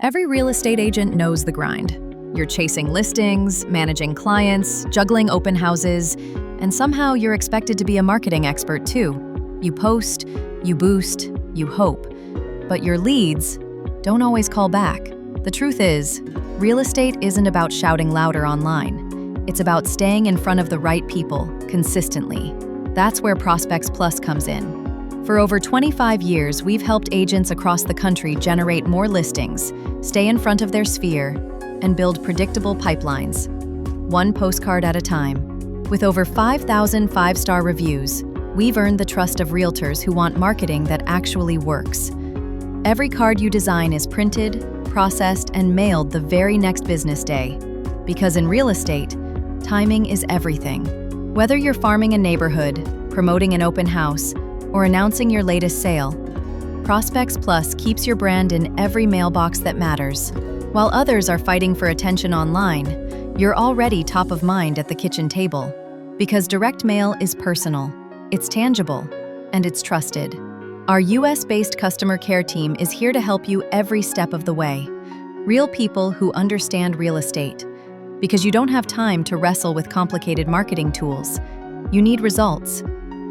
Every real estate agent knows the grind. You're chasing listings, managing clients, juggling open houses, and somehow you're expected to be a marketing expert too. You post, you boost, you hope. But your leads don't always call back. The truth is, real estate isn't about shouting louder online. It's about staying in front of the right people consistently. That's where ProspectsPLUS comes in. For over 25 years, we've helped agents across the country generate more listings, stay in front of their sphere, and build predictable pipelines, one postcard at a time. With over 5,000 five-star reviews, we've earned the trust of realtors who want marketing that actually works. Every card you design is printed, processed, and mailed the very next business day. Because in real estate, timing is everything. Whether you're farming a neighborhood, promoting an open house, or announcing your latest sale, ProspectsPLUS keeps your brand in every mailbox that matters. While others are fighting for attention online, you're already top of mind at the kitchen table. Because direct mail is personal, it's tangible, and it's trusted. Our US-based customer care team is here to help you every step of the way. Real people who understand real estate. Because you don't have time to wrestle with complicated marketing tools. You need results,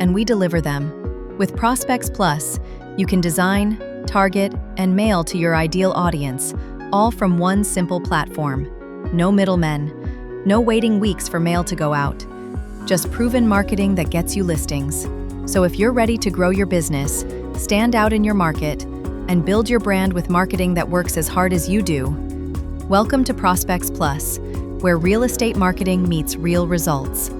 and we deliver them. With ProspectsPLUS, you can design, target, and mail to your ideal audience, all from one simple platform. No middlemen, no waiting weeks for mail to go out. Just proven marketing that gets you listings. So if you're ready to grow your business, stand out in your market, and build your brand with marketing that works as hard as you do, welcome to ProspectsPLUS, where real estate marketing meets real results.